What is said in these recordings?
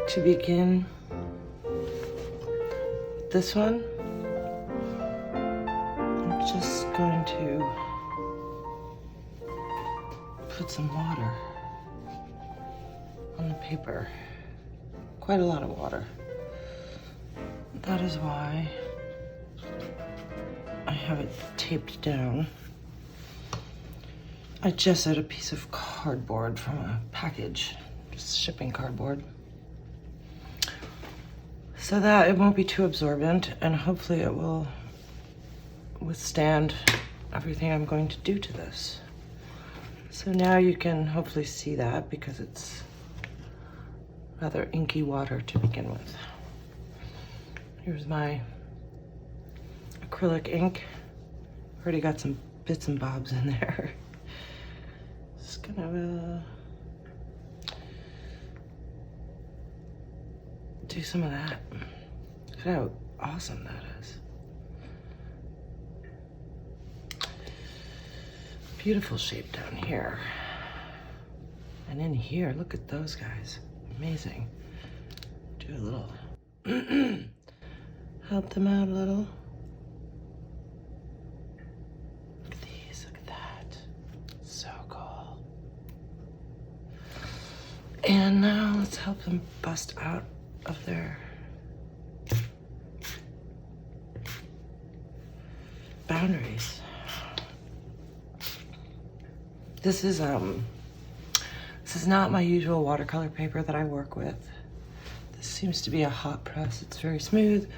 to begin this one, I'm just going to put some water on the paper. Quite a lot of water. That is why I have it taped down. I just had a piece of cardboard from a package, just shipping cardboard, so that it won't be too absorbent, and hopefully it will withstand everything I'm going to do to this. So now you can hopefully see that because it's rather inky water to begin with. Here's my acrylic ink. Already got some bits and bobs in there. Just gonna do some of that. Look at how awesome that is. Beautiful shape down here. And in here, look at those guys. Amazing. Do a little, help them out a little. Look at these, look at that. So cool. And now let's help them bust out of their boundaries. This is not my usual watercolor paper that I work with. This seems to be a hot press. It's very smooth.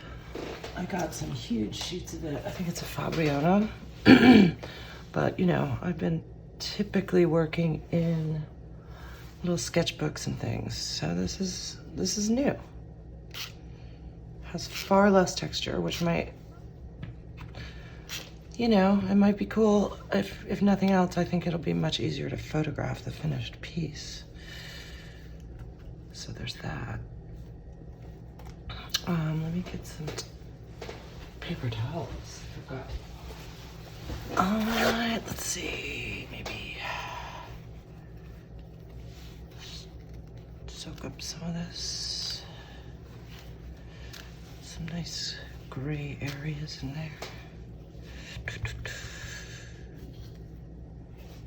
I got some huge sheets of it. I think it's a Fabriano. But you know, I've been typically working in little sketchbooks and things. So this is new. Has far less texture, which might, you know, it might be cool. If nothing else, I think it'll be much easier to photograph the finished piece. So there's that. Let me get some paper towels. All right, let's see, maybe soak up some of this. Some nice gray areas in there.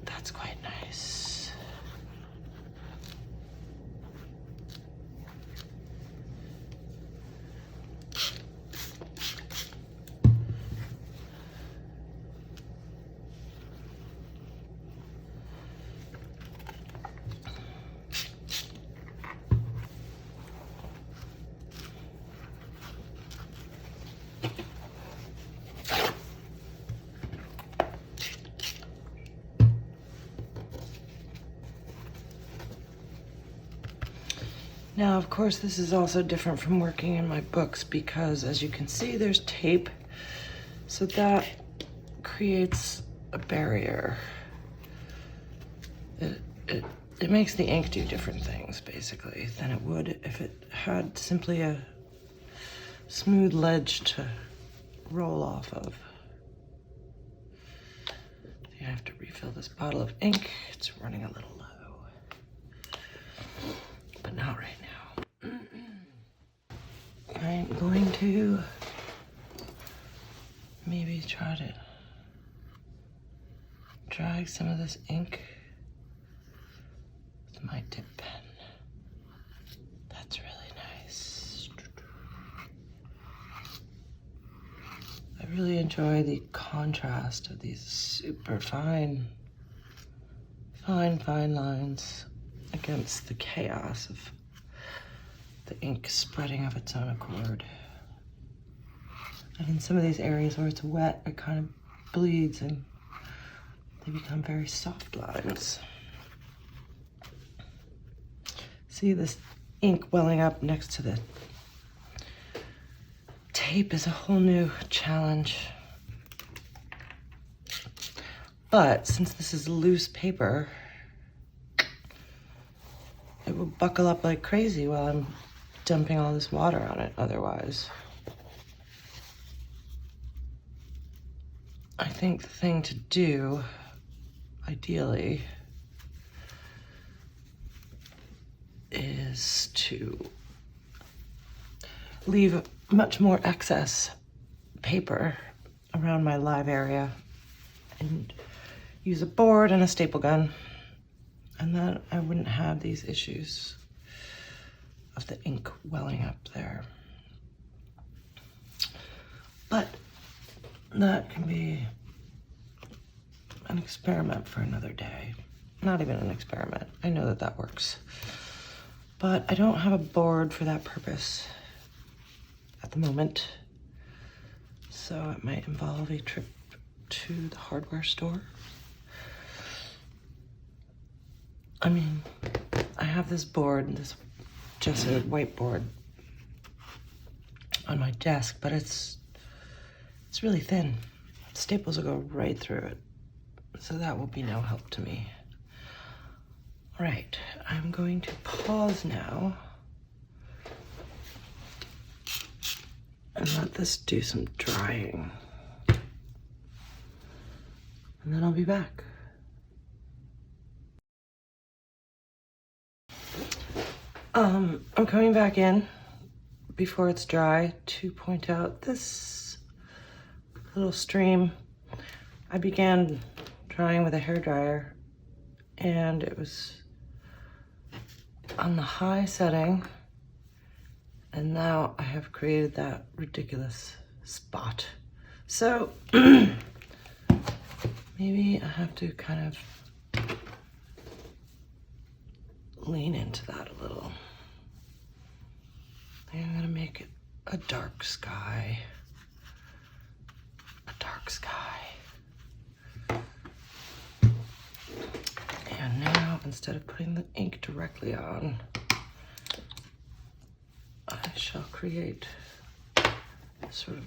That's quite nice. Now, of course, this is also different from working in my books because, as you can see, there's tape. So that creates a barrier. It makes the ink do different things, basically, than it would if it had simply a smooth ledge to roll off of. I have to refill this bottle of ink. It's running a little low, but not right now. I'm going to maybe try to drag some of this ink with my dip pen. That's really nice. I really enjoy the contrast of these super fine lines against the chaos of the ink spreading of its own accord. And in some of these areas where it's wet, it kind of bleeds and they become very soft lines. See this ink welling up next to the tape is a whole new challenge. But since this is loose paper, it will buckle up like crazy while I'm dumping all this water on it otherwise. I think the thing to do, ideally, is to leave much more excess paper around my live area and use a board and a staple gun, and then I wouldn't have these issues of the ink welling up there. But that can be an experiment for another day. Not even an experiment. I know that that works. But I don't have a board for that purpose at the moment. So it might involve a trip to the hardware store. I mean, I have this board, this gesso whiteboard on my desk, but it's really thin. Staples will go right through it. So that will be no help to me. All right, I'm going to pause now and let this do some drying. And then I'll be back. I'm coming back in before it's dry to point out this little stream. I began drying with a hairdryer and it was on the high setting, and now I have created that ridiculous spot. So maybe I have to kind of lean into that a little. I think I'm gonna make it a dark sky. A dark sky. And now, instead of putting the ink directly on, I shall create a sort of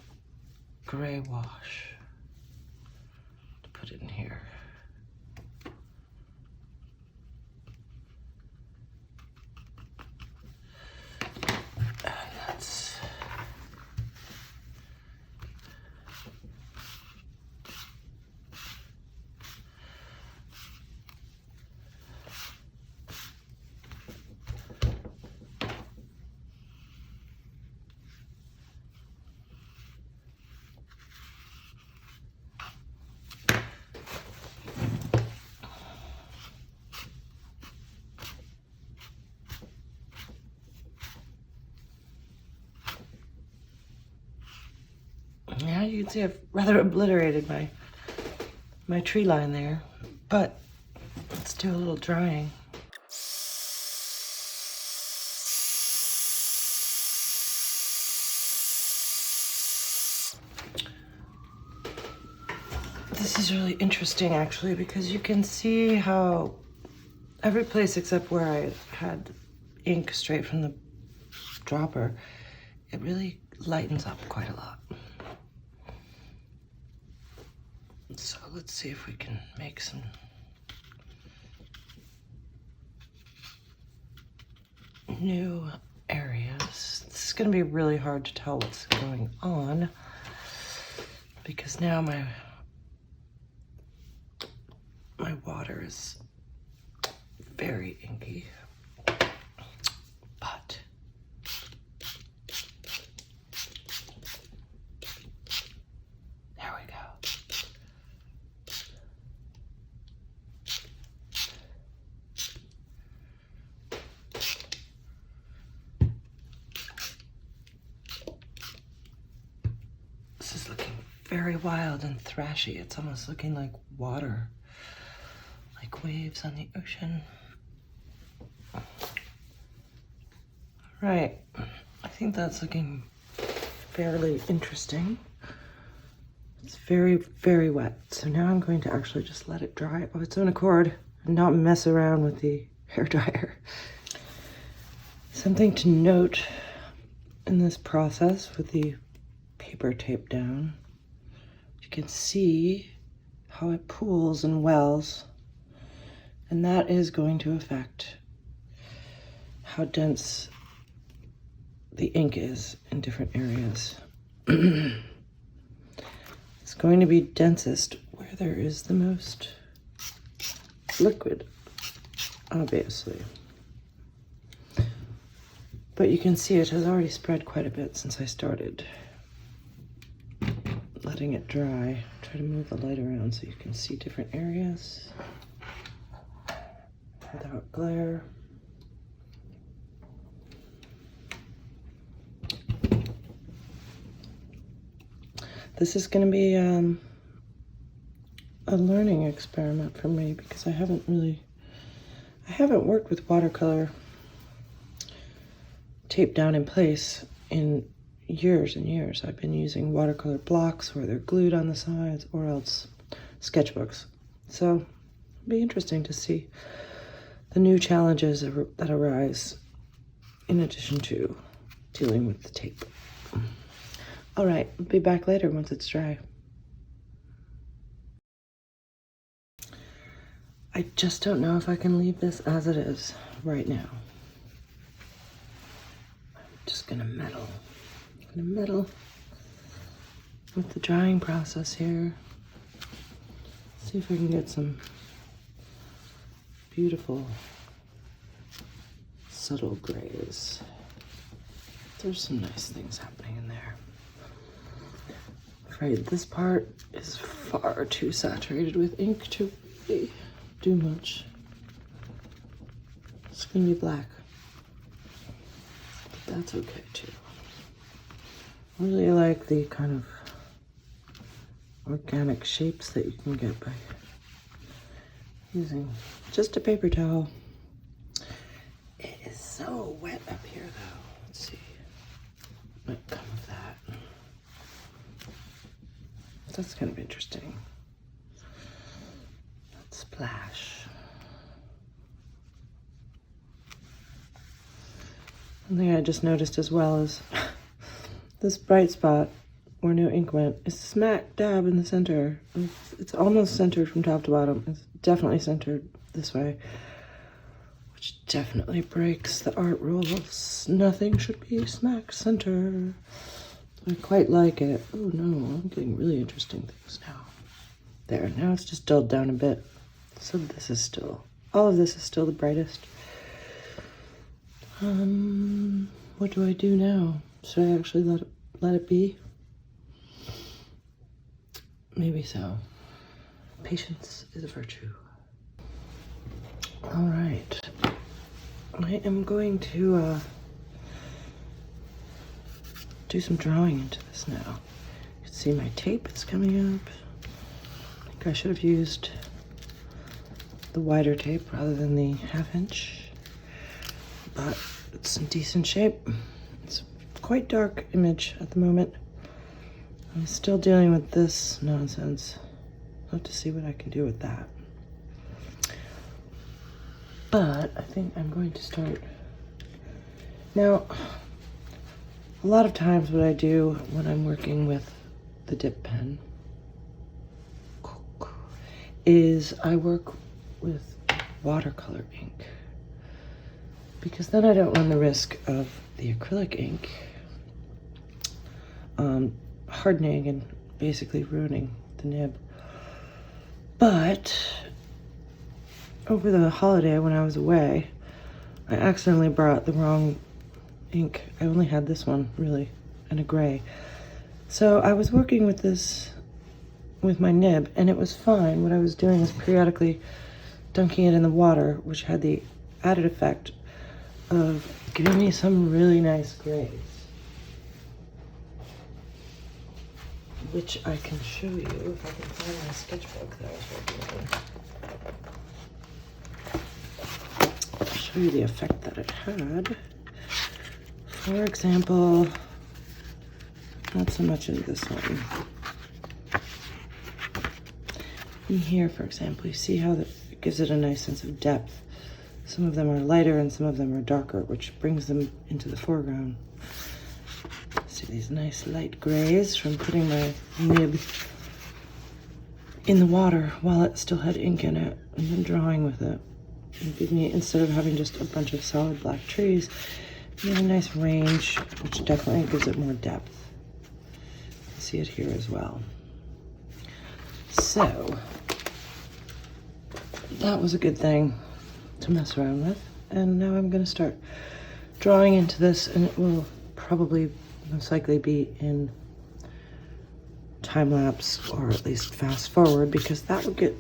gray wash to put in here. And that's yeah, you can see I've rather obliterated my tree line there, but let's do a little drying. This is really interesting actually, because you can see how every place except where I had ink straight from the dropper, it really lightens up quite a lot. So let's see if we can make some new areas. This is going to be really hard to tell what's going on because now my water is very inky, but there we go. This is looking very wild and thrashy. It's almost looking like water, like waves on the ocean. Right, I think that's looking fairly interesting. It's very, very wet. So now I'm going to actually just let it dry of its own accord and not mess around with the hairdryer. Something to note in this process with the paper taped down, you can see how it pools and wells, and that is going to affect how dense the ink is in different areas. It's going to be densest where there is the most liquid, obviously. But you can see it has already spread quite a bit since I started letting it dry. Try to move the light around so you can see different areas without glare. This is going to be a learning experiment for me because I haven't worked with watercolor taped down in place in years and years. I've been using watercolor blocks where they're glued on the sides or else sketchbooks. So it'll be interesting to see the new challenges that arise in addition to dealing with the tape. All right, I'll be back later once it's dry. I just don't know if I can leave this as it is right now. I'm just gonna meddle. With the drying process here. See if I can get some beautiful, subtle grays. There's some nice things happening in there. I'm afraid this part is far too saturated with ink to really do much. It's gonna be black, but that's okay too. I really like the kind of organic shapes that you can get by using just a paper towel. It is so wet up here though. Let's see. Might come of that. That's kind of interesting. That splash. One thing I just noticed as well is this bright spot where no ink went is smack dab in the center. It's almost centered from top to bottom. It's definitely centered this way, which definitely breaks the art rules. Nothing should be smack center. I quite like it. Oh no, I'm getting really interesting things now. There, now it's just dulled down a bit. So this is still, all of this is still the brightest. What do I do now? Should I actually let it be? Maybe so. Patience is a virtue. All right. I am going to do some drawing into this now. You can see my tape is coming up. I think I should have used the wider tape rather than the 1/2 inch, but it's in decent shape. It's quite dark image at the moment. I'm still dealing with this nonsense. I'll have to see what I can do with that. But I think I'm going to start. Now, a lot of times what I do when I'm working with the dip pen is I work with watercolor ink, because then I don't run the risk of the acrylic ink hardening and basically ruining the nib. But over the holiday when I was away, I accidentally brought the wrong ink. I only had this one really, and a gray. So I was working with this with my nib and it was fine. What I was doing was periodically dunking it in the water, which had the added effect of giving me some really nice grays, which I can show you if I can find my sketchbook that I was working on. I'll show you the effect that it had. For example, not so much in this one. In here, for example, you see how it gives it a nice sense of depth. Some of them are lighter and some of them are darker, which brings them into the foreground. See these nice light grays from putting my nib in the water while it still had ink in it, and then drawing with it. And give me, instead of having just a bunch of solid black trees, you have a nice range, which definitely gives it more depth. You see it here as well. So that was a good thing to mess around with, and now I'm going to start drawing into this, and it will probably most likely be in time lapse or at least fast forward, because that would get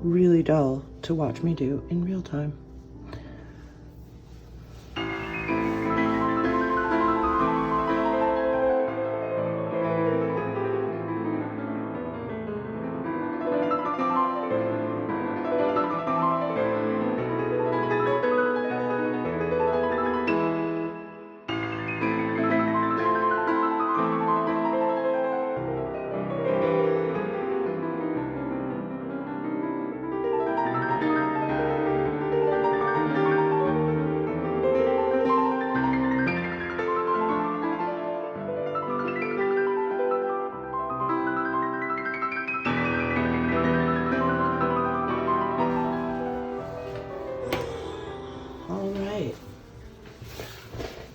really dull to watch me do in real time.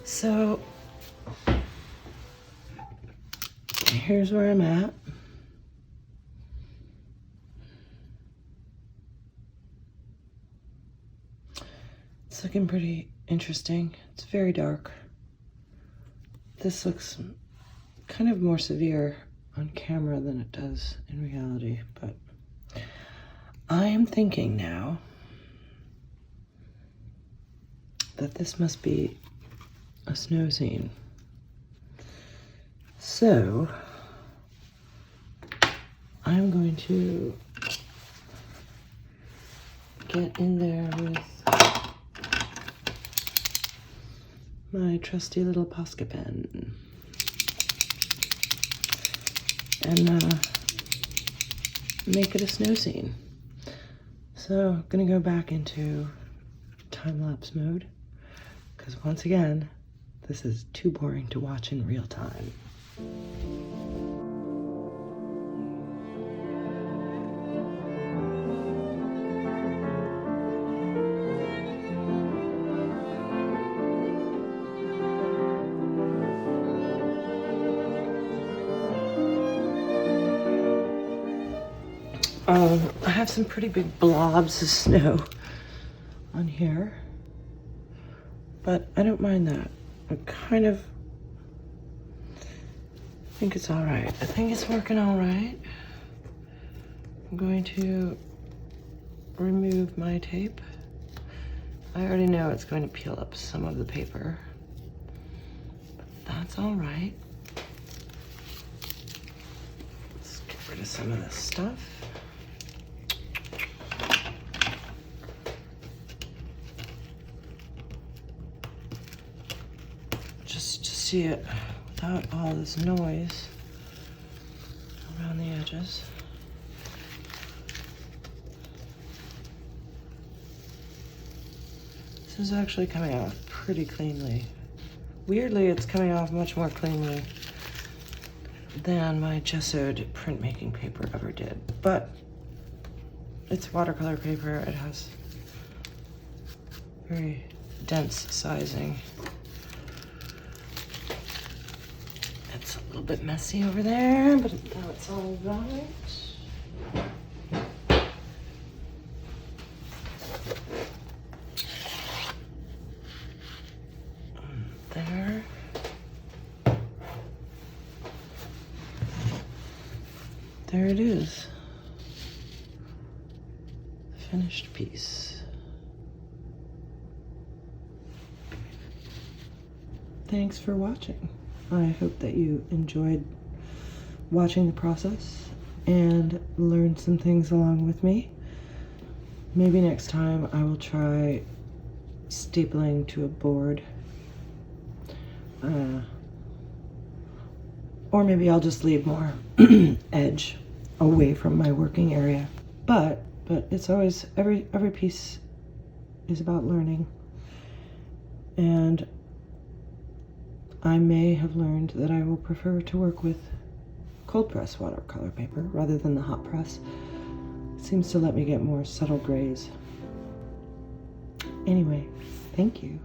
So here's where I'm at. It's looking pretty interesting. It's very dark. This looks kind of more severe on camera than it does in reality, but I am thinking now that this must be a snow scene. So I'm going to get in there with my trusty little Posca pen and make it a snow scene. So I'm gonna go back into time-lapse mode, because once again, this is too boring to watch in real time. I have some pretty big blobs of snow on here, but I don't mind that. I think it's all right. I think it's working all right. I'm going to remove my tape. I already know it's going to peel up some of the paper, but that's all right. Let's get rid of some of this stuff. Just to see it without all this noise around the edges. This is actually coming off pretty cleanly. Weirdly, it's coming off much more cleanly than my gessoed printmaking paper ever did. But it's watercolor paper. It has very dense sizing. It's a little bit messy over there, but now it's all right. There. There it is. The finished piece. Thanks for watching. I hope that you enjoyed watching the process and learned some things along with me. Maybe next time I will try stapling to a board. Or maybe I'll just leave more edge away from my working area. But it's always, every piece is about learning. And I may have learned that I will prefer to work with cold press watercolor paper rather than the hot press. It seems to let me get more subtle grays. Anyway, thank you.